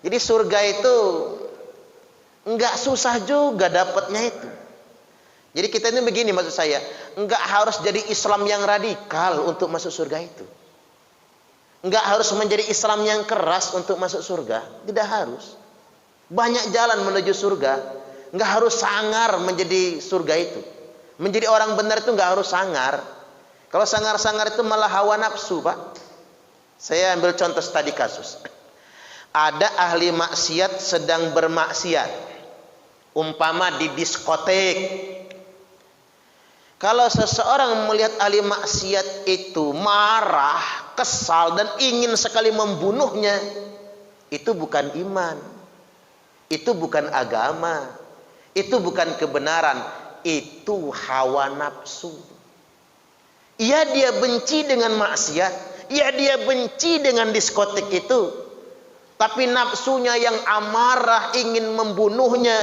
Jadi surga itu enggak susah juga dapatnya itu. Jadi kita ini begini maksud saya, enggak harus jadi Islam yang radikal untuk masuk surga itu. Enggak harus menjadi Islam yang keras untuk masuk surga, tidak harus. Banyak jalan menuju surga, enggak harus sangar menjadi surga itu. Menjadi orang benar itu enggak harus sangar. Kalau sangar-sangar itu malah hawa nafsu, Pak. Saya ambil contoh tadi kasus. Ada ahli maksiat sedang bermaksiat, umpama di diskotek. Kalau seseorang melihat ahli maksiat itu marah, kesal dan ingin sekali membunuhnya, itu bukan iman, itu bukan agama, itu bukan kebenaran, itu hawa nafsu. Iya, dia benci dengan maksiat, iya dia benci dengan diskotek itu, tapi nafsunya yang amarah ingin membunuhnya,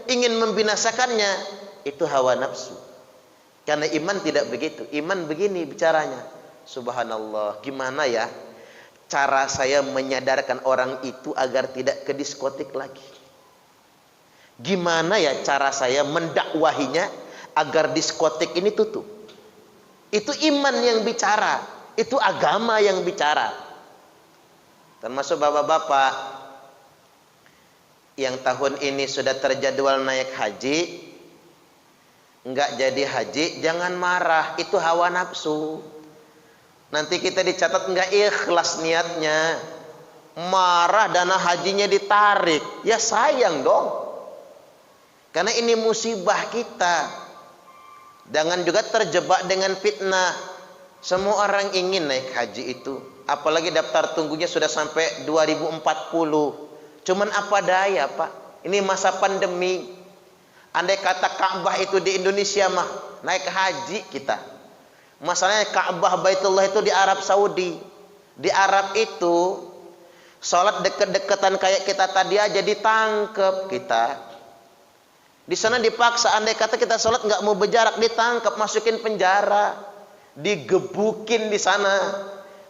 ingin membinasakannya, itu hawa nafsu. Karena iman tidak begitu. Iman begini bicaranya. Subhanallah, gimana ya cara saya menyadarkan orang itu agar tidak ke diskotik lagi? Gimana ya cara saya mendakwahinya agar diskotik ini tutup? Itu iman yang bicara, itu agama yang bicara. Termasuk bapak-bapak yang tahun ini sudah terjadwal naik haji, enggak jadi haji, jangan marah, itu hawa nafsu. Nanti kita dicatat enggak ikhlas niatnya, marah dana hajinya ditarik, ya sayang dong. Karena ini musibah kita. Jangan juga terjebak dengan fitnah. Semua orang ingin naik haji itu, apalagi daftar tunggunya sudah sampai 2040. Cuman apa daya, Pak? Ini masa pandemi. Andai kata Ka'bah itu di Indonesia mah, naik haji kita. Masalahnya Ka'bah Baitullah itu di Arab Saudi. Di Arab itu sholat deket-deketan kayak kita tadi aja ditangkep kita. Di sana dipaksa, andai kata kita sholat nggak mau berjarak, ditangkap, masukin penjara, digebukin di sana.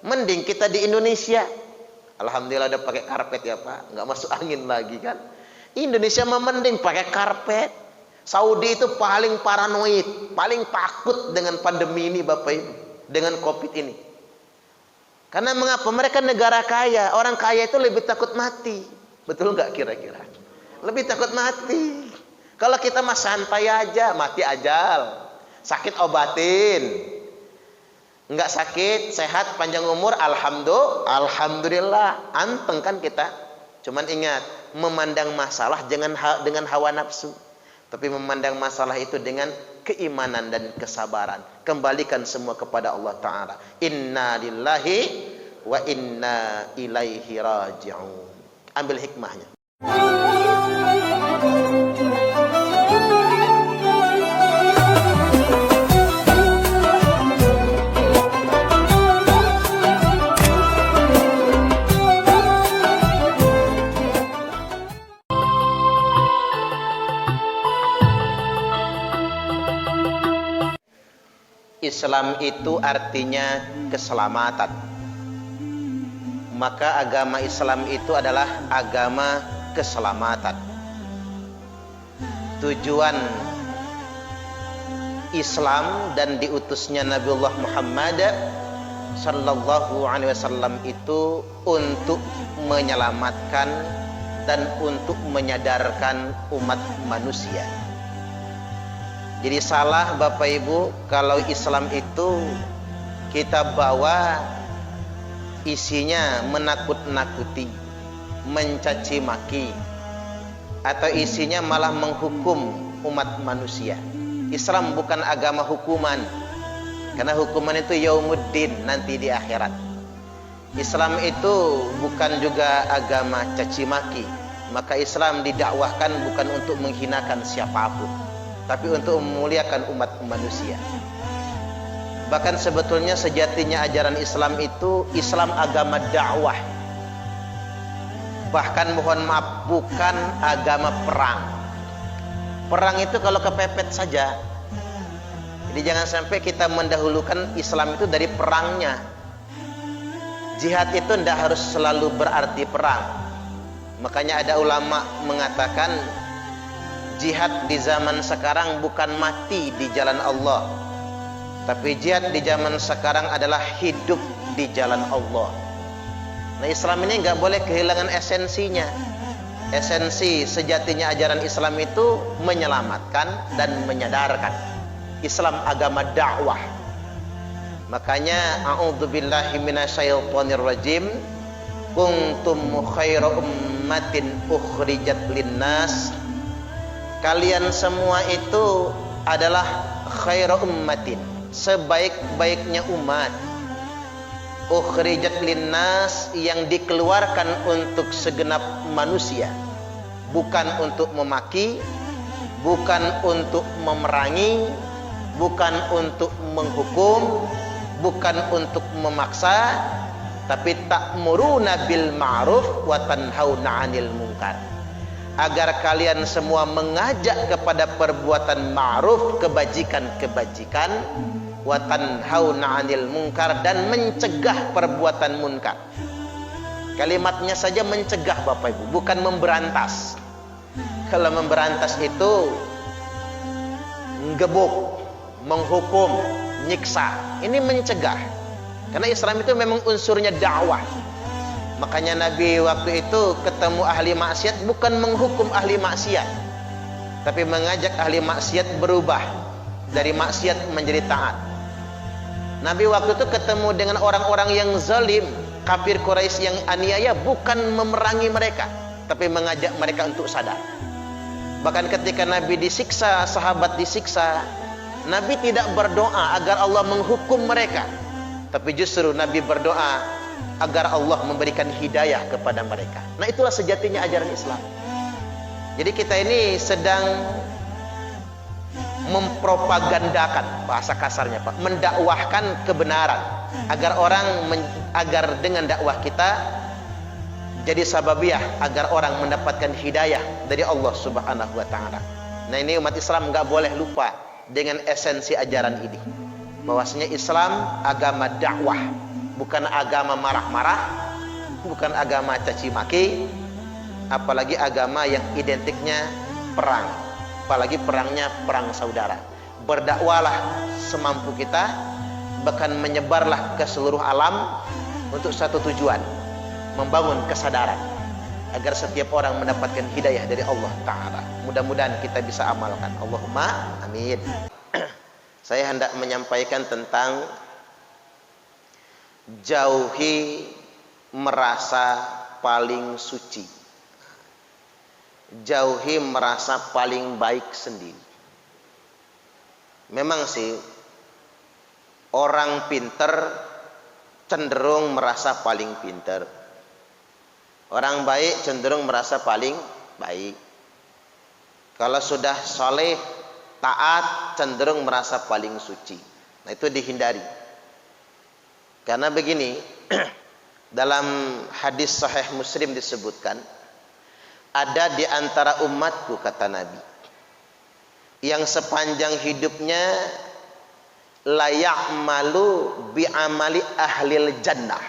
Mending kita di Indonesia, alhamdulillah udah pakai karpet ya Pak, nggak masuk angin lagi kan. Indonesia mah mending pakai karpet. Saudi itu paling paranoid, paling takut dengan pandemi ini Bapak Ibu, dengan COVID ini. Karena mengapa? Mereka negara kaya, orang kaya itu lebih takut mati, betul nggak kira-kira? Lebih takut mati. Kalau kita mah santai aja, mati ajal, sakit obatin, enggak sakit, sehat, panjang umur, alhamdulillah, anteng kan kita. Cuman ingat, memandang masalah jangan dengan hawa nafsu, tapi memandang masalah itu dengan keimanan dan kesabaran. Kembalikan semua kepada Allah Ta'ala. Inna lillahi wa inna ilaihi raji'un. Ambil hikmahnya. Islam itu artinya keselamatan. Maka agama Islam itu adalah agama keselamatan. Tujuan Islam dan diutusnya Nabiullah Muhammad sallallahu alaihi wasallam itu untuk menyelamatkan dan untuk menyadarkan umat manusia. Jadi salah Bapak Ibu kalau Islam itu kita bawa isinya menakut-nakuti, mencaci maki, atau isinya malah menghukum umat manusia. Islam bukan agama hukuman, karena hukuman itu yaumuddin, nanti di akhirat. Islam itu bukan juga agama caci maki, maka Islam didakwahkan bukan untuk menghinakan siapapun, tapi untuk memuliakan umat manusia. Bahkan sebetulnya sejatinya ajaran Islam itu Islam agama dakwah. Bahkan mohon maaf, bukan agama perang. Perang itu kalau kepepet saja. Jadi jangan sampai kita mendahulukan Islam itu dari perangnya. Jihad itu tidak harus selalu berarti perang. Makanya ada ulama mengatakan jihad di zaman sekarang bukan mati di jalan Allah, tapi jihad di zaman sekarang adalah hidup di jalan Allah. Nah, Islam ini nggak boleh kehilangan esensinya. Esensi sejatinya ajaran Islam itu menyelamatkan dan menyadarkan. Islam agama dakwah. Makanya a'udzubillahi minasyaitonir rajim. Kuntum khaira ummatin ukhrijat linnas. Kalian semua itu adalah khaira ummatin, sebaik-baiknya umat. Ukhrijat linnas, yang dikeluarkan untuk segenap manusia, bukan untuk memaki, bukan untuk memerangi, bukan untuk menghukum, bukan untuk memaksa, tapi ta'muruna bil ma'ruf wa tanhauna 'anil munkar. Agar kalian semua mengajak kepada perbuatan ma'ruf, kebajikan-kebajikan, wa tanhauna 'anil munkar, dan mencegah perbuatan munkar. Kalimatnya saja mencegah Bapak Ibu, bukan memberantas. Kalau memberantas itu ngebuk, menghukum, nyiksa. Ini mencegah. Karena Islam itu memang unsurnya dakwah. Makanya Nabi waktu itu ketemu ahli maksiat bukan menghukum ahli maksiat, tapi mengajak ahli maksiat berubah dari maksiat menjadi taat. Nabi waktu itu ketemu dengan orang-orang yang zalim, kafir Quraisy yang aniaya, bukan memerangi mereka, tapi mengajak mereka untuk sadar. Bahkan ketika Nabi disiksa, sahabat disiksa, Nabi tidak berdoa agar Allah menghukum mereka, tapi justru Nabi berdoa agar Allah memberikan hidayah kepada mereka. Nah, itulah sejatinya ajaran Islam. Jadi kita ini sedang mempropagandakan, bahasa kasarnya Pak, mendakwahkan kebenaran agar dengan dakwah kita jadi sababiah agar orang mendapatkan hidayah dari Allah Subhanahu wa taala. Nah, ini umat Islam nggak boleh lupa dengan esensi ajaran ini. Bahwasanya Islam agama dakwah, bukan agama marah-marah, bukan agama caci maki, apalagi agama yang identiknya perang. Apalagi perangnya perang saudara. Berdakwalah semampu kita, bahkan menyebarlah ke seluruh alam untuk satu tujuan, membangun kesadaran agar setiap orang mendapatkan hidayah dari Allah Ta'ala. Mudah-mudahan kita bisa amalkan. Allahumma amin. Saya hendak menyampaikan tentang jauhi merasa paling suci, jauhi merasa paling baik sendiri. Memang sih orang pinter cenderung merasa paling pinter, orang baik cenderung merasa paling baik. Kalau sudah soleh, taat, cenderung merasa paling suci. Nah, itu dihindari. Karena begini, dalam hadis sahih Muslim disebutkan, ada di antara umatku, kata Nabi, yang sepanjang hidupnya layak malu bi'amali ahlil jannah.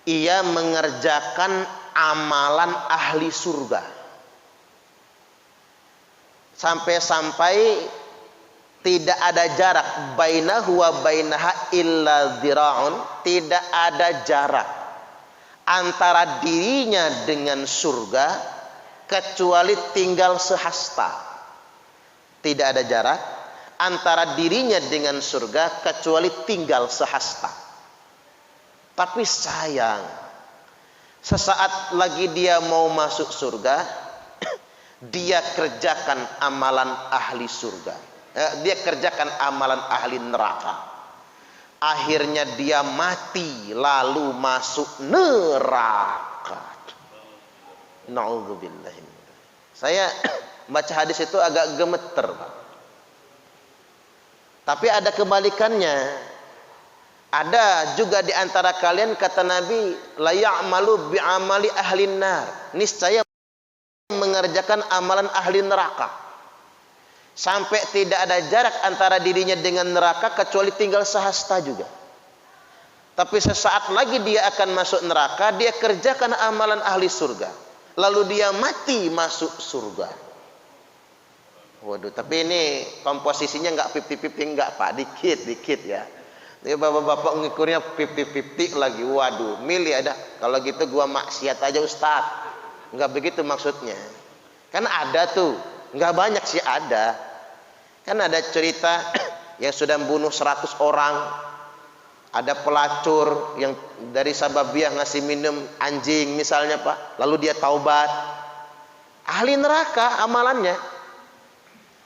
Ia mengerjakan amalan ahli surga. Sampai-sampai tidak ada jarak bainahu wa bainaha illa dzira'un, tidak ada jarak antara dirinya dengan surga kecuali tinggal sehasta. Tidak ada jarak antara dirinya dengan surga kecuali tinggal sehasta. Tapi sayang, sesaat lagi dia mau masuk surga, dia kerjakan amalan ahli surga. Dia kerjakan amalan ahli neraka. Akhirnya dia mati lalu masuk neraka. Na'udzubillah. Saya baca hadis itu agak gemeter, Pak. Tapi ada kebalikannya. Ada juga di antara kalian, kata Nabi, la ya'malu bi'amali ahlin nar. Niscaya mengerjakan amalan ahli neraka. Sampai tidak ada jarak antara dirinya dengan neraka kecuali tinggal sehasta juga. Tapi sesaat lagi dia akan masuk neraka, dia kerjakan amalan ahli surga. Lalu dia mati masuk surga. Waduh, tapi ini komposisinya enggak 50-50 enggak Pak, dikit-dikit ya. Ini bapak-bapak mengukurnya 50-50 lagi. Waduh, milih ada. Kalau gitu gua maksiat aja Ustaz. Enggak begitu maksudnya. Kan ada tuh, enggak banyak sih ada. Kan ada cerita yang sudah membunuh 100 orang. Ada pelacur yang dari Sababiyah ngasih minum anjing misalnya Pak, lalu dia taubat, ahli neraka amalannya.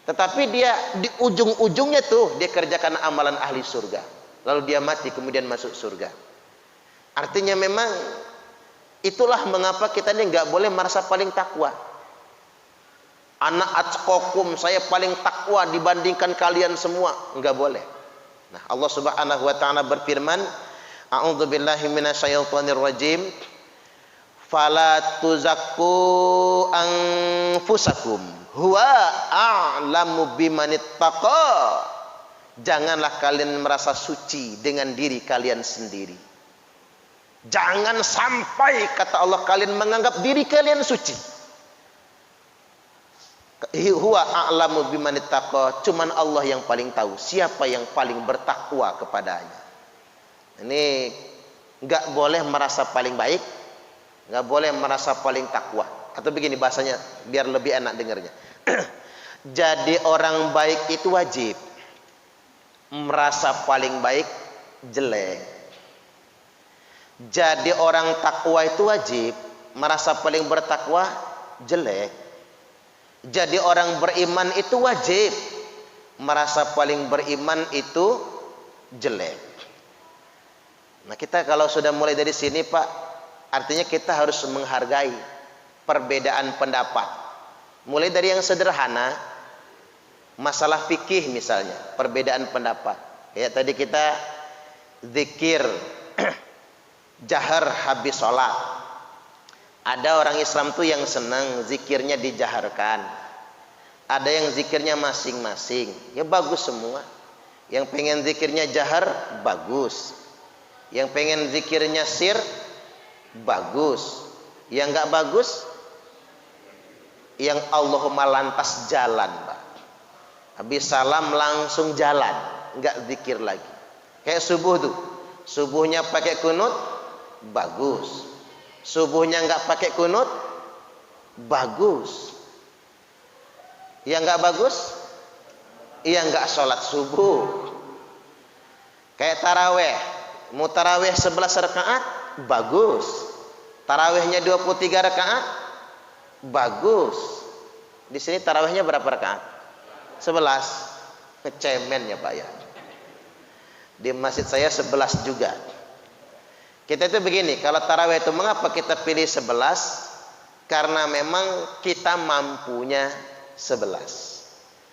Tetapi dia di ujung-ujungnya tuh dia kerjakan amalan ahli surga, lalu dia mati kemudian masuk surga. Artinya memang itulah mengapa kita ini nggak boleh merasa paling takwa. Anak atqakum, saya paling takwa dibandingkan kalian semua, nggak boleh. Nah, Allah Subhanahu wa taala berfirman, a'udzubillahi minasyaitonir rajim. Fala tuzakku anfusakum huwa a'lamu bimanittaqa. Janganlah kalian merasa suci dengan diri kalian sendiri. Jangan sampai kata Allah kalian menganggap diri kalian suci. Huwa a'lamu bimanittaqa, cuman Allah yang paling tahu siapa yang paling bertakwa kepadanya. Ini enggak boleh merasa paling baik, enggak boleh merasa paling takwa. Atau begini bahasanya biar lebih enak dengarnya. Jadi orang baik itu wajib. Merasa paling baik jelek. Jadi orang takwa itu wajib. Merasa paling bertakwa jelek. Jadi orang beriman itu wajib. Merasa paling beriman itu jelek. Nah, kita kalau sudah mulai dari sini Pak, artinya kita harus menghargai perbedaan pendapat. Mulai dari yang sederhana, masalah fikih misalnya, perbedaan pendapat. Ya tadi kita zikir jahar habis sholat. Ada orang Islam tuh yang senang zikirnya dijaharkan. Ada yang zikirnya masing-masing. Ya bagus semua. Yang pengen zikirnya jahar, bagus. Yang pengen zikirnya sir, bagus. Yang enggak bagus, yang Allahumma lantas jalan, Pak. Habis salam langsung jalan, enggak zikir lagi. Kayak subuh tuh. Subuhnya pakai kunut, bagus. Subuhnya enggak pakai kunut, bagus. Yang enggak bagus, yang enggak sholat subuh. Kayak taraweh, mau taraweh 11 rakaat, bagus. Tarawehnya 23 rakaat, bagus. Di sini tarawehnya berapa rakaat? 11. Kecemen ya Pak ya. Di masjid saya 11 juga. Kita itu begini, kalau tarawih itu mengapa kita pilih 11? Karena memang kita mampunya 11.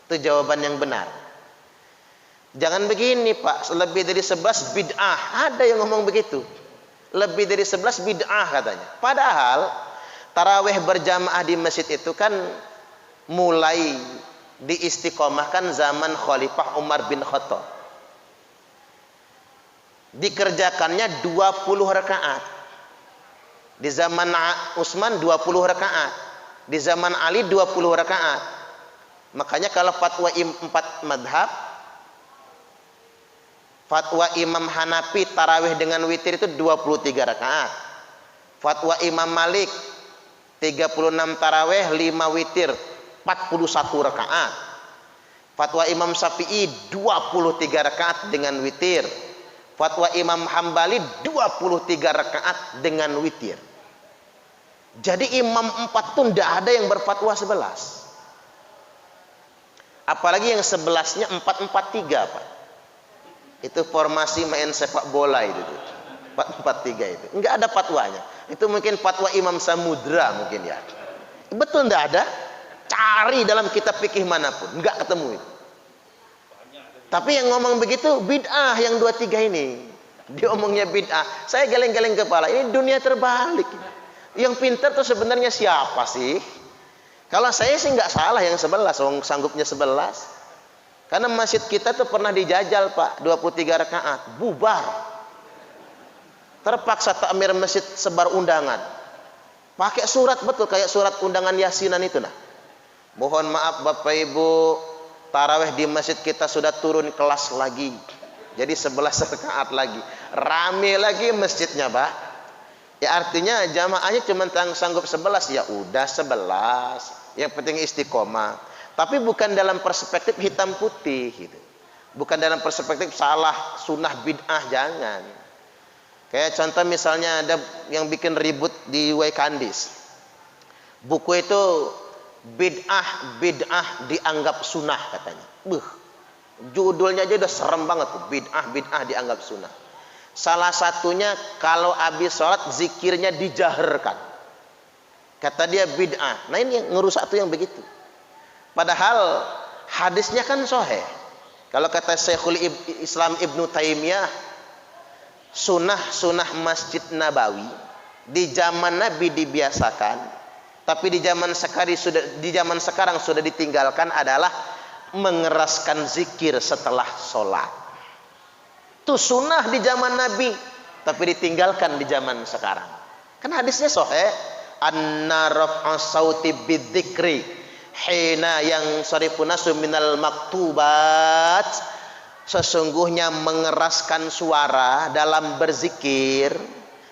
Itu jawaban yang benar. Jangan begini Pak, lebih dari 11 bid'ah. Ada yang ngomong begitu. Lebih dari 11 bid'ah katanya. Padahal tarawih berjamaah di masjid itu kan mulai diistiqomahkan zaman Khalifah Umar bin Khattab. Dikerjakannya 20 rakaat. Di zaman Utsman 20 rakaat. Di zaman Ali 20 rakaat. Makanya kalau fatwa 4 madhab, fatwa Imam Hanafi tarawih dengan witir itu 23 rakaat. Fatwa Imam Malik 36 tarawih 5 witir 41 rakaat. Fatwa Imam Syafi'i 23 rakaat dengan witir. Fatwa Imam Hambali 23 rakaat dengan witir. Jadi imam 4 tuh tidak ada yang berfatwa 11. Apalagi yang 11-nya 4-4-3 Pak. Itu formasi main sepak bola itu. 4-4-3 itu. Enggak ada fatwanya. Itu mungkin fatwa Imam Samudra mungkin ya. Betul enggak ada? Cari dalam kitab fikih manapun, enggak ketemu itu. Tapi yang ngomong begitu bid'ah yang 2-3 ini. Dia omongnya bid'ah. Saya geleng-geleng kepala. Ini dunia terbalik. Yang pintar tuh sebenarnya siapa sih? Kalau saya sih nggak salah yang 11. Wong sanggupnya 11. Karena masjid kita tuh pernah dijajal Pak. 23 rakaat. Bubar. Terpaksa takmir masjid sebar undangan. Pakai surat betul kayak surat undangan yasinan itu nah. Mohon maaf Bapak Ibu, tarawih di masjid kita sudah turun kelas lagi. Jadi 11 rakaat lagi. Rame lagi masjidnya, Pak. Ya artinya jamaahnya cuma sanggup 11, ya udah 11. Yang penting istiqomah. Tapi bukan dalam perspektif hitam putih gitu. Bukan dalam perspektif salah, sunnah, bid'ah, jangan. Kayak contoh misalnya ada yang bikin ribut di Waikandis. Buku itu bid'ah dianggap sunnah katanya. Judulnya aja udah serem banget tuh. Bid'ah dianggap sunnah. Salah satunya kalau habis sholat zikirnya dijaharkan. Kata dia bid'ah. Nah ini yang ngerusak tuh yang begitu. Padahal hadisnya kan sahih. Kalau kata Syekhul Islam Ibnu Taimiyah, sunnah Masjid Nabawi di zaman Nabi dibiasakan. Tapi di zaman sekarang sudah ditinggalkan adalah mengeraskan zikir setelah sholat. Itu sunnah di zaman Nabi, tapi ditinggalkan di zaman sekarang. Kan hadisnya sahih, anna raf'a sauti bidzikri hina yang sarifunasu minal maktubat. Sesungguhnya mengeraskan suara dalam berzikir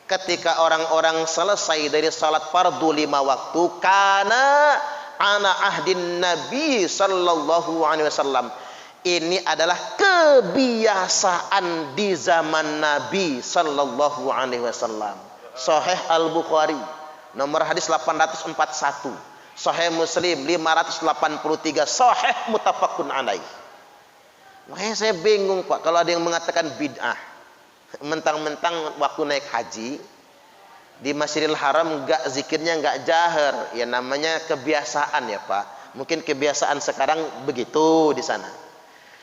ketika orang-orang selesai dari salat fardu 5 waktu, karena ana ahdin Nabi sallallahu alaihi wasallam. Ini adalah kebiasaan di zaman Nabi sallallahu alaihi wasallam. Sahih Al-Bukhari nomor hadis 841, Sahih Muslim 583, Sahih muttafaqun alaih. Makanya saya bingung Pak kalau ada yang mengatakan bid'ah. Mentang-mentang waktu naik haji di Masjidil Haram enggak zikirnya enggak jahar, ya namanya kebiasaan ya Pak. Mungkin kebiasaan sekarang begitu di sana.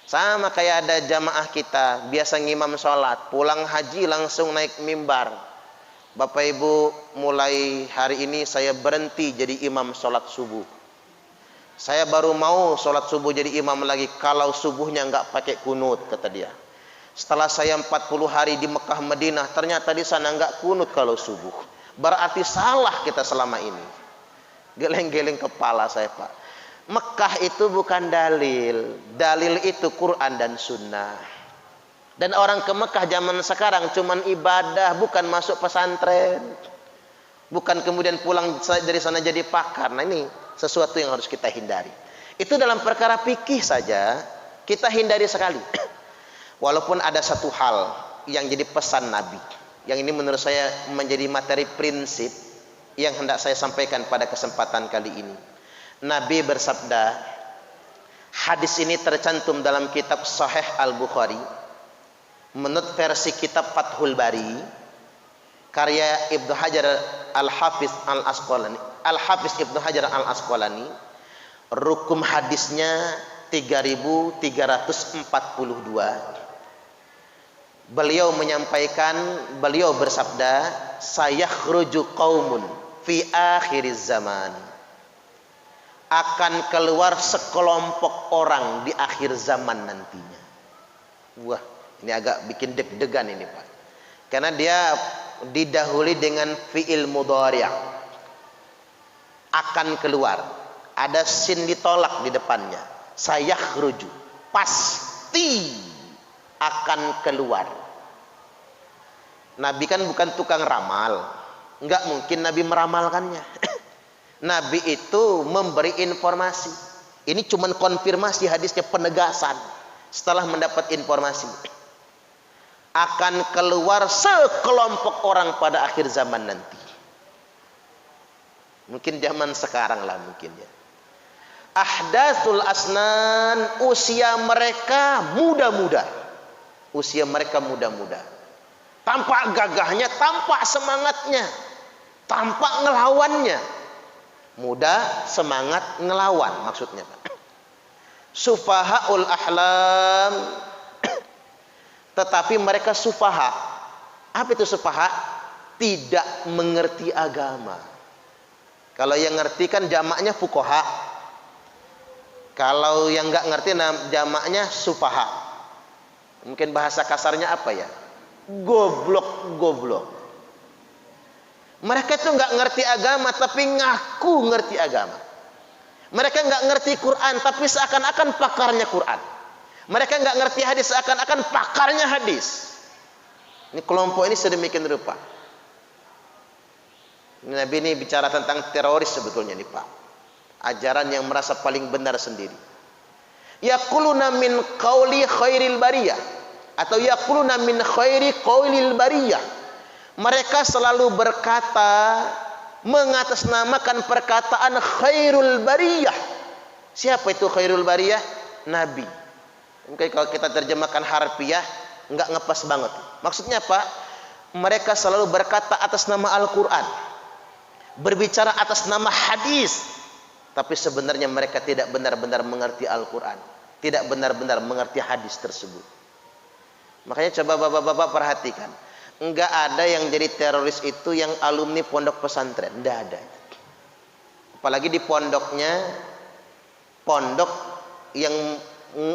Sama kayak ada jamaah kita biasa ngimam sholat, pulang haji langsung naik mimbar. Bapak Ibu, mulai hari ini saya berhenti jadi imam sholat subuh. Saya baru mau sholat subuh jadi imam lagi kalau subuhnya enggak pakai kunut, kata dia. Setelah saya 40 hari di Mekah Madinah, ternyata di sana enggak kunut kalau subuh. Berarti salah kita selama ini. Geleng-geleng kepala saya Pak. Mekah itu bukan dalil. Dalil itu Quran dan Sunnah. Dan orang ke Mekah zaman sekarang cuman ibadah, bukan masuk pesantren. Bukan kemudian pulang dari sana jadi pakar. Nah ini sesuatu yang harus kita hindari. Itu dalam perkara fikih saja kita hindari sekali. Walaupun ada satu hal yang jadi pesan Nabi, yang ini menurut saya menjadi materi prinsip yang hendak saya sampaikan pada kesempatan kali ini. Nabi bersabda, hadis ini tercantum dalam kitab Sahih Al-Bukhari, menurut versi kitab Fathul Bari, karya Ibnu Hajar Al-Hafiz Ibnu Hajar Al-Asqalani, rukum hadisnya 3342. Beliau bersabda, sayakhruju qaumun fi akhiriz zaman. Akan keluar sekelompok orang di akhir zaman nantinya. Wah, ini agak bikin deg-degan ini Pak. Karena dia didahului dengan fi'il mudhari'. Akan keluar. Ada sin ditolak di depannya. Sayakhruju. Pasti akan keluar. Nabi kan bukan tukang ramal. Enggak mungkin Nabi meramalkannya. Nabi itu memberi informasi. Ini cuma konfirmasi hadisnya, penegasan setelah mendapat informasi. Akan keluar sekelompok orang pada akhir zaman nanti. Mungkin zaman sekarang lah mungkin ya. Ahdatsul asnan, usia mereka muda-muda. Usia mereka muda-muda. Tampak gagahnya, tampak semangatnya, tampak ngelawannya. Muda, semangat, ngelawan maksudnya. Sufahaul ahlam. Tetapi mereka sufaha. Apa itu sufaha? Tidak mengerti agama. Kalau yang ngerti kan jamaknya fuqaha. Kalau yang nggak ngerti jamaknya sufaha. Mungkin bahasa kasarnya apa ya? Goblok. Mereka itu nggak ngerti agama tapi ngaku ngerti agama. Mereka nggak ngerti Quran tapi seakan-akan pakarnya Quran. Mereka nggak ngerti hadis seakan-akan pakarnya hadis. Ini kelompok ini sedemikian rupa. Nabi ini bicara tentang teroris sebetulnya nih Pak. Ajaran yang merasa paling benar sendiri. Yaquluna min qauli khairil bariyah atau yaquluna min khairi qaulil bariyah. Mereka selalu berkata mengatasnamakan perkataan khairul bariyah. Siapa itu khairul bariyah? Nabi. Mungkin kalau kita terjemahkan harfiah enggak ngepas banget. Maksudnya apa? Mereka selalu berkata atas nama Al-Qur'an. Berbicara atas nama hadis, tapi sebenarnya mereka tidak benar-benar mengerti Al-Quran, tidak benar-benar mengerti hadis tersebut. Makanya coba bapak-bapak perhatikan, enggak ada yang jadi teroris itu yang alumni pondok pesantren, enggak ada. Apalagi di pondoknya, pondok yang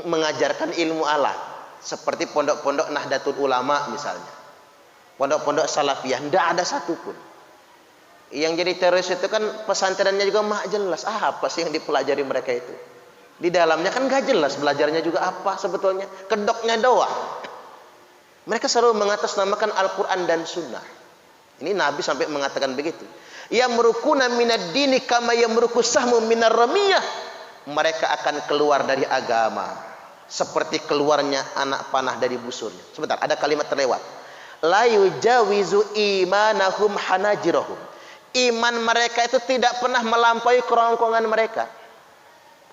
mengajarkan ilmu alat, seperti pondok-pondok Nahdlatul Ulama misalnya, pondok-pondok Salafiyah, enggak ada satupun. Yang jadi teroris itu kan pesantrennya juga mah jelas. Apa sih yang dipelajari mereka itu? Di dalamnya kan gak jelas belajarnya juga apa sebetulnya. Kedoknya doang. Mereka selalu mengatasnamakan Al-Quran dan Sunnah. Ini Nabi sampai mengatakan begitu. Yamrukuna minad dini kama yamruku sahmu minar ramiyah. Mereka akan keluar dari agama seperti keluarnya anak panah dari busurnya. Sebentar, ada kalimat terlewat. La yujawizu imanahum hanajirahum. Iman mereka itu tidak pernah melampaui kerongkongan mereka.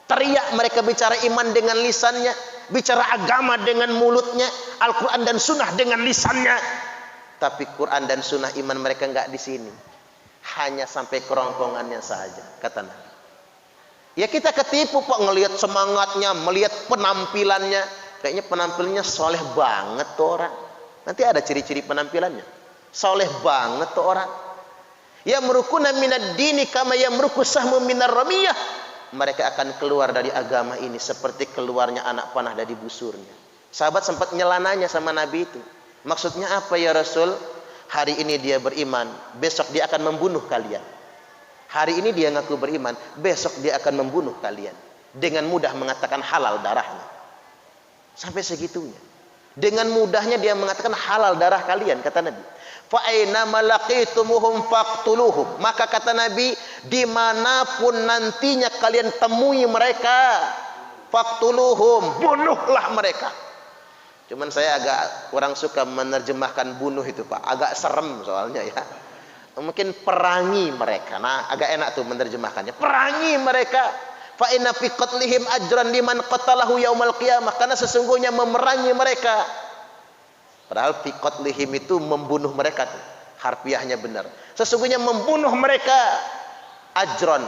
Teriak mereka bicara iman dengan lisannya, bicara agama dengan mulutnya, Al-Quran dan Sunnah dengan lisannya. Tapi Quran dan Sunnah iman mereka enggak di sini. Hanya sampai kerongkongannya saja, kata Nabi. Ya kita ketipu Pak, ngelihat semangatnya, melihat penampilannya. Kayaknya penampilannya soleh banget tuh orang. Nanti ada ciri-ciri penampilannya. Soleh banget tuh orang. Yamrukuna minad dini kama yamruku sahmu minar ramiyah. Mereka akan keluar dari agama ini seperti keluarnya anak panah dari busurnya. Sahabat sempat nyelananya sama Nabi itu. Maksudnya apa ya Rasul? Hari ini dia beriman, besok dia akan membunuh kalian. Hari ini dia ngaku beriman, besok dia akan membunuh kalian. Dengan mudah mengatakan halal darahnya. Sampai segitunya. Dengan mudahnya dia mengatakan halal darah kalian, kata Nabi. Fa aina malaqitumuhum faqtuluhum. Maka kata Nabi, dimanapun nantinya kalian temui mereka, faqtuluhum, bunuhlah mereka. Cuman saya agak kurang suka menerjemahkan bunuh itu Pak, agak serem soalnya ya. Mungkin perangi mereka. Nah, agak enak tuh menerjemahkannya. Perangi mereka. Fa inna fi qatlihim ajran liman qatalahu yaumal qiyamah. Karena sesungguhnya memerangi mereka. Padahal fi qatlihim itu membunuh mereka tuh. Harfiahnya benar. Sesungguhnya membunuh mereka ajron,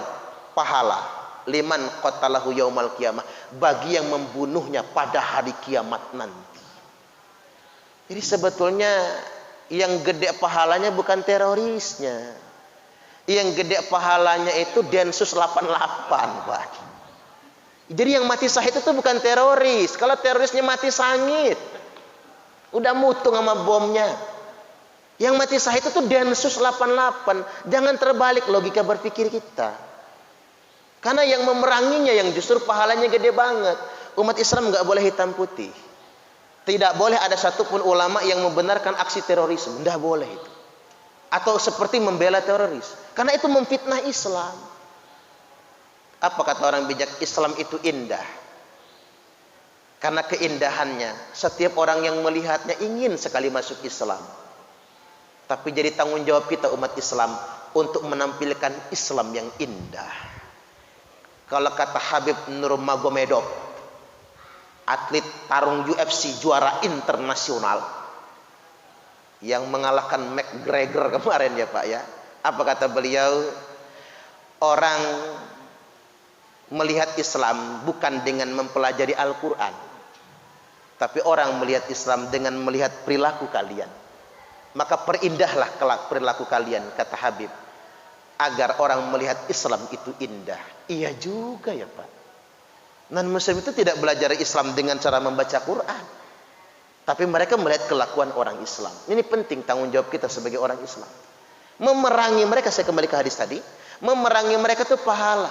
pahala, liman qatalahu yaumal qiyamah, bagi yang membunuhnya pada hari kiamat nanti. Jadi sebetulnya yang gede pahalanya bukan terorisnya. Yang gede pahalanya itu Densus 88, Pak. Jadi yang mati syahid itu bukan teroris. Kalau terorisnya mati sangit, udah mutung sama bomnya. Yang mati syahid itu Densus 88. Jangan terbalik logika berpikir kita. Karena yang memeranginya yang justru pahalanya gede banget. Umat Islam nggak boleh hitam putih. Tidak boleh ada satupun ulama yang membenarkan aksi terorisme. Tidak boleh itu. Atau seperti membela teroris. Karena itu memfitnah Islam. Apa kata orang bijak? Islam itu indah. Karena keindahannya, setiap orang yang melihatnya ingin sekali masuk Islam. Tapi jadi tanggung jawab kita umat Islam untuk menampilkan Islam yang indah. Kalau kata Habib Nurmagomedov, atlet tarung UFC juara internasional yang mengalahkan McGregor kemarin ya Pak ya. Apa kata beliau? Orang melihat Islam bukan dengan mempelajari Al-Quran, tapi orang melihat Islam dengan melihat perilaku kalian. Maka perindahlah kelak perilaku kalian, kata Habib, agar orang melihat Islam itu indah. Iya juga ya Pak. Non-Muslim itu tidak belajar Islam dengan cara membaca Quran, tapi mereka melihat kelakuan orang Islam. Ini penting tanggung jawab kita sebagai orang Islam. Memerangi mereka, saya kembali ke hadis tadi, memerangi mereka itu pahala.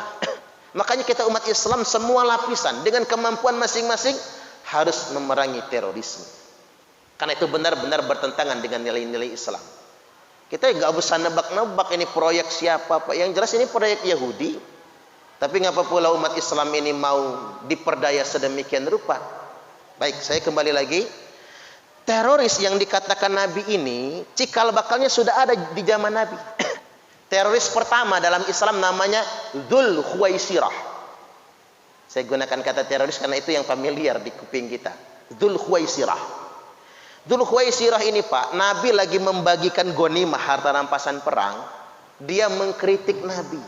Makanya kita umat Islam semua lapisan dengan kemampuan masing-masing harus memerangi terorisme. Karena itu benar-benar bertentangan dengan nilai-nilai Islam. Kita nggak usah nebak-nebak ini proyek siapa, Pak. Yang jelas ini proyek Yahudi. Tapi ngapa pula umat Islam ini mau diperdaya sedemikian rupa? Baik, saya kembali lagi. Teroris yang dikatakan Nabi ini cikal bakalnya sudah ada di zaman Nabi. Teroris pertama dalam Islam namanya Dzul Khuwaisirah. Saya gunakan kata teroris karena itu yang familiar di kuping kita. Dzul Khuwaisirah. Dzul Khuwaisirah ini, Pak, Nabi lagi membagikan ghanimah, harta rampasan perang. Dia mengkritik Nabi.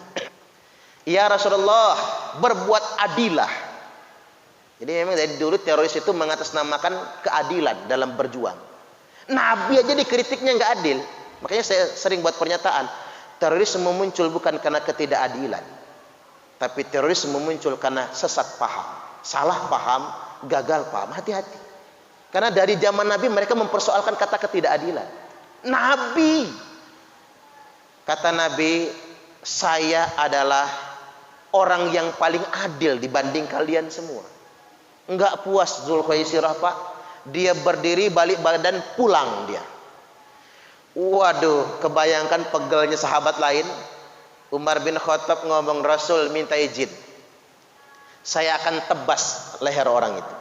Ya Rasulullah, berbuat adilah. Jadi memang dari dulu teroris itu mengatasnamakan keadilan dalam berjuang. Nabi aja dikritiknya nggak adil. Makanya saya sering buat pernyataan, terorisme muncul bukan karena ketidakadilan, tapi terorisme muncul karena sesat paham, salah paham, gagal paham. Hati-hati. Karena dari zaman Nabi mereka mempersoalkan kata ketidakadilan. Nabi, kata Nabi, saya adalah orang yang paling adil dibanding kalian semua. Enggak puas Dzul Khuwaisirah, Pak. Dia berdiri, balik badan, pulang dia. Waduh, kebayangkan pegelnya sahabat lain. Umar bin Khattab ngomong, Rasul minta izin, saya akan tebas leher orang itu.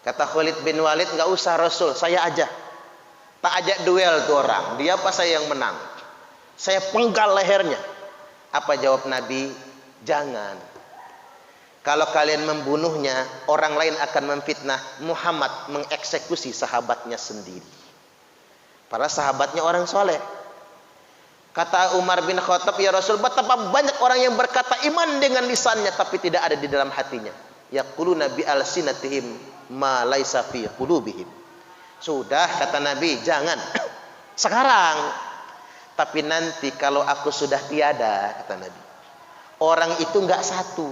Kata Khalid bin Walid, nggak usah Rasul, saya aja. Tak ajak duel tuh orang, dia apa saya yang menang. Saya penggal lehernya. Apa jawab Nabi? Jangan. Kalau kalian membunuhnya, orang lain akan memfitnah Muhammad mengeksekusi sahabatnya sendiri. Para sahabatnya orang soleh. Kata Umar bin Khattab, ya Rasul, betapa banyak orang yang berkata iman dengan lisannya tapi tidak ada di dalam hatinya. Yaquluna bi alsinatihim ma laisa fi qulubihim. Sudah, kata Nabi, jangan. Sekarang. Tapi nanti kalau aku sudah tiada, kata Nabi, orang itu enggak satu,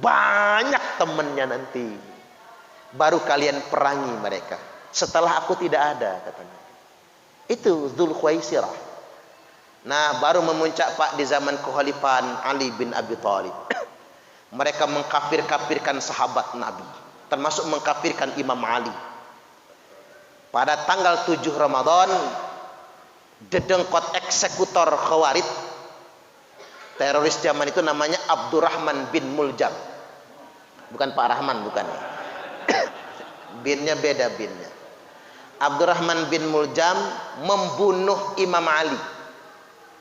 banyak temannya nanti. Baru kalian perangi mereka. Setelah aku tidak ada, kata Nabi. Itu Dzul Khuwaisirah. Nah, baru memuncak, Pak, di zaman kekhalifahan Ali bin Abi Thalib. Mereka mengkafir-kafirkan sahabat Nabi, termasuk mengkafirkan Imam Ali. Pada tanggal 7 Ramadan, dedengkot eksekutor Khawarij, teroris zaman itu namanya Abdurrahman bin Muljam. Bukan Pak Rahman, bukan. Binnya beda binnya. Abdurrahman bin Muljam membunuh Imam Ali.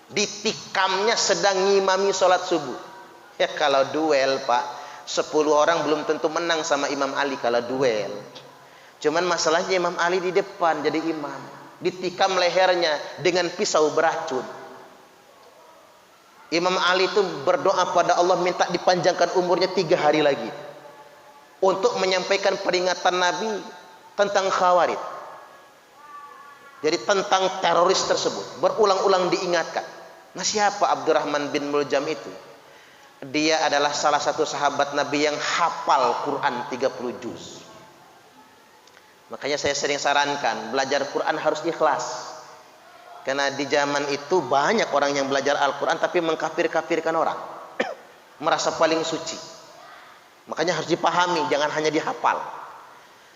Ditikamnya sedang ngimami sholat subuh. Ya kalau duel, Pak, 10 orang belum tentu menang sama Imam Ali kalau duel. Cuman masalahnya Imam Ali di depan jadi imam. Ditikam lehernya dengan pisau beracun. Imam Ali itu berdoa pada Allah minta dipanjangkan umurnya 3 hari lagi untuk menyampaikan peringatan Nabi tentang Khawarij. Jadi tentang teroris tersebut berulang-ulang diingatkan. Nah, siapa Abdurrahman bin Muljam itu? Dia adalah salah satu sahabat Nabi yang hafal Quran 30 juz. Makanya saya sering sarankan belajar Quran harus ikhlas. Karena di zaman itu banyak orang yang belajar Al-Quran tapi mengkafir-kafirkan orang. Merasa paling suci. Makanya harus dipahami, jangan hanya dihafal.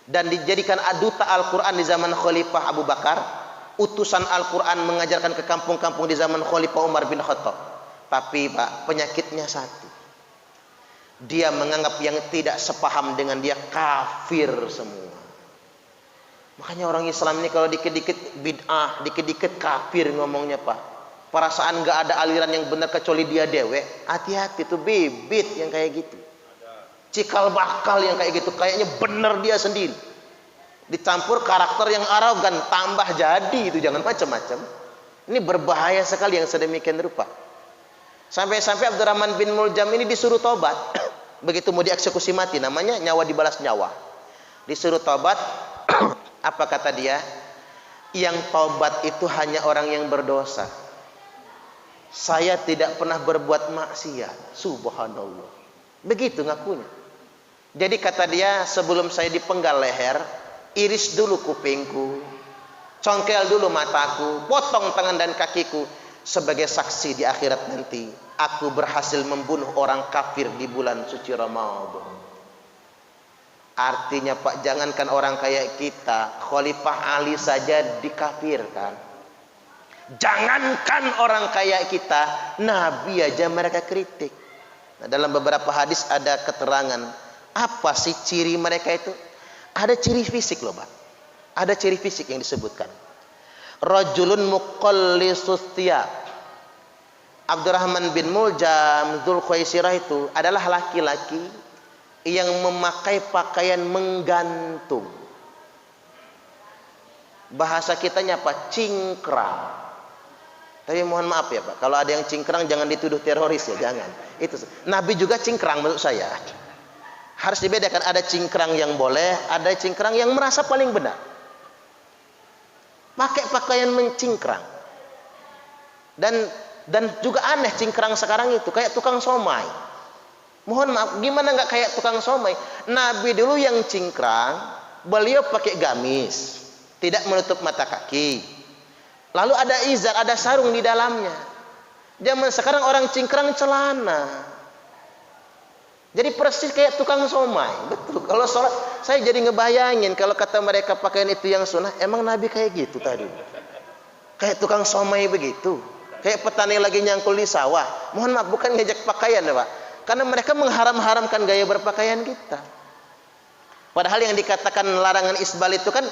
Dan dijadikan aduta Al-Quran di zaman Khalifah Abu Bakar. Utusan Al-Quran mengajarkan ke kampung-kampung di zaman Khalifah Umar bin Khattab. Tapi, Pak, penyakitnya satu. Dia menganggap yang tidak sepaham dengan dia kafir semua. Makanya orang Islam ini kalau dikit-dikit bid'ah, dikit-dikit kafir ngomongnya, Pak. Perasaan nggak ada aliran yang benar kecuali dia dewe. Hati-hati tuh bibit yang kayak gitu. Cikal bakal yang kayak gitu, kayaknya benar dia sendiri. Dicampur karakter yang arogan, tambah jadi itu, jangan macam-macam. Ini berbahaya sekali yang sedemikian rupa. Sampai-sampai Abdurrahman bin Muljam ini disuruh tobat. Begitu mau dieksekusi mati, namanya nyawa dibalas nyawa. Disuruh tobat. Apa kata dia? Yang tobat itu hanya orang yang berdosa. Saya tidak pernah berbuat maksiat. Subhanallah. Begitu ngakunya. Jadi kata dia, sebelum saya dipenggal leher, iris dulu kupingku, congkel dulu mataku, potong tangan dan kakiku. sebagai saksi di akhirat nanti, aku berhasil membunuh orang kafir di bulan suci Ramadan. Artinya Pak, jangankan orang kayak kita, Khalifah Ali saja dikafirkan. Jangankan orang kayak kita, Nabi aja mereka kritik. Nah, dalam beberapa hadis ada keterangan apa sih ciri mereka itu? Ada ciri fisik loh Pak. Ada ciri fisik yang disebutkan. Rajulun muqallisus thiyab. Abdurrahman bin Muljam Dzulkhuwaisirah itu adalah laki-laki yang memakai pakaian menggantung. Bahasa kitanya apa? Cingkrang. Tapi mohon maaf ya Pak, kalau ada yang cingkrang jangan dituduh teroris ya, jangan. Itu Nabi juga cingkrang menurut saya. Harus dibedakan, ada cingkrang yang boleh, ada cingkrang yang merasa paling benar. Pakai pakaian mencingkrang. Dan juga aneh cingkrang sekarang itu kayak tukang somai. Mohon maaf, gimana nggak kayak tukang somai? Nabi dulu yang cingkrang, beliau pakai gamis, tidak menutup mata kaki. Lalu ada izar, ada sarung di dalamnya. Zaman sekarang orang cingkrang celana. Jadi persis kayak tukang somai. Betul. Kalau sholat, saya jadi ngebayangin kalau kata mereka pakaian itu yang sunnah, emang Nabi kayak gitu tadi? Kayak tukang somai begitu. Kayak petani lagi nyangkul di sawah. Mohon maaf, bukan ngejek pakaian ya Pak. Karena mereka mengharam-haramkan gaya berpakaian kita. Padahal yang dikatakan larangan isbal itu kan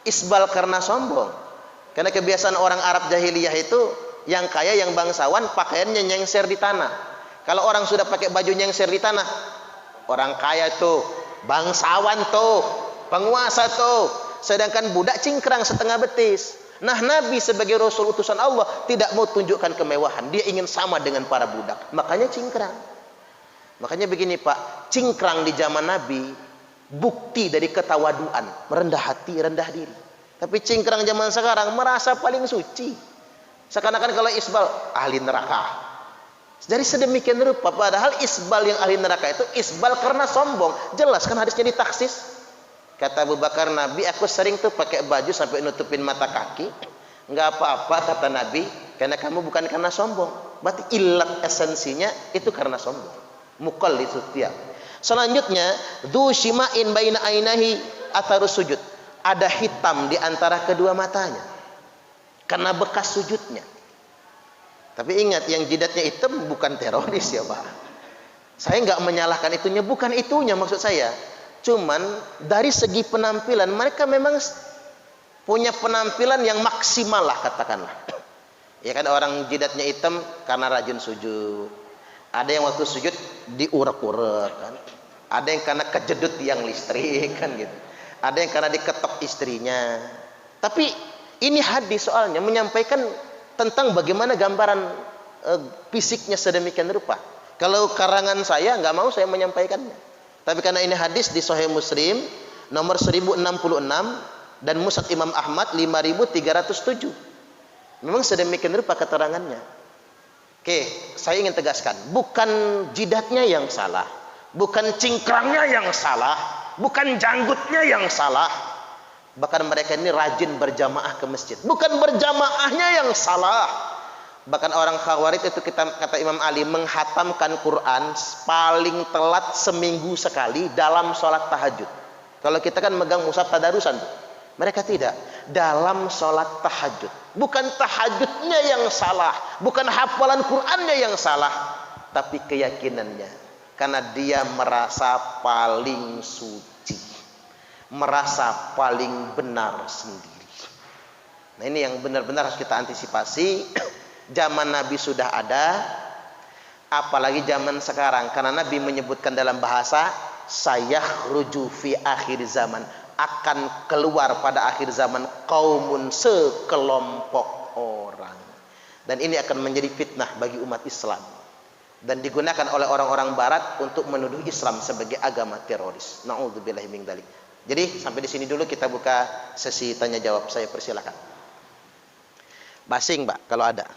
isbal karena sombong. Karena kebiasaan orang Arab jahiliyah itu, yang kaya, yang bangsawan, pakaiannya nyengser di tanah. Kalau orang sudah pakai baju nyengser di tanah, orang kaya tuh, bangsawan tuh, penguasa tuh. Sedangkan budak cingkrang setengah betis. Nah, Nabi sebagai Rasul utusan Allah tidak mau tunjukkan kemewahan. Dia ingin sama dengan para budak. Makanya cingkrang. Makanya begini Pak, cingkrang di zaman Nabi bukti dari ketawaduan, merendah hati, rendah diri. Tapi cingkrang zaman sekarang merasa paling suci. Seakan-akan kalau isbal ahli neraka. Jadi sedemikian rupa, padahal isbal yang ahli neraka itu isbal karena sombong. Jelas kan hadisnya ditaksis. Kata Abu Bakar, Nabi aku sering tuh pakai baju sampai nutupin mata kaki. Enggak apa-apa kata Nabi, karena kamu bukan karena sombong. Berarti ilat esensinya itu karena sombong. Muqallisut thiyab. Selanjutnya, dzu shima'in baina ainahi atharus sujud. Ada hitam di antara kedua matanya. Karena bekas sujudnya. Tapi ingat, yang jidatnya hitam bukan teroris ya Pak. Saya nggak menyalahkan itunya, bukan itunya maksud saya. Cuman dari segi penampilan mereka memang punya penampilan yang maksimal lah katakanlah. Ya kan, orang jidatnya hitam karena rajin sujud. Ada yang waktu sujud diurek-urek kan. Ada yang karena kejedut yang listrik kan gitu. Ada yang karena diketok istrinya. Tapi ini hadis soalnya menyampaikan tentang bagaimana gambaran fisiknya sedemikian rupa. Kalau karangan saya nggak mau saya menyampaikannya. Tapi karena ini hadis di Sahih Muslim nomor 1066 dan Musnad Imam Ahmad 5307. Memang sedemikian rupa keterangannya. Oke, saya ingin tegaskan, bukan jidatnya yang salah, bukan cingkrangnya yang salah, bukan janggutnya yang salah. Bahkan mereka ini rajin berjamaah ke masjid. Bukan berjamaahnya yang salah. Bahkan orang Khawarij itu kata Imam Ali menghatamkan Quran paling telat seminggu sekali dalam sholat tahajud. Kalau kita kan megang mushaf tadarusan. Mereka tidak. Dalam sholat tahajud. Bukan tahajudnya yang salah. Bukan hafalan Qurannya yang salah. Tapi keyakinannya. Karena dia merasa paling suci. Merasa paling benar sendiri. Nah ini yang benar-benar harus kita antisipasi. Zaman Nabi sudah ada, apalagi zaman sekarang. Karena Nabi menyebutkan dalam bahasa sayakhruju fi akhir zaman, akan keluar pada akhir zaman qaumun, sekelompok orang. Dan ini akan menjadi fitnah bagi umat Islam. Dan digunakan oleh orang-orang barat untuk menuduh Islam sebagai agama teroris. Na'udzubillahi min dzalik. Jadi sampai di sini dulu kita buka sesi tanya jawab. Saya persilakan. Basing, Pak, kalau ada.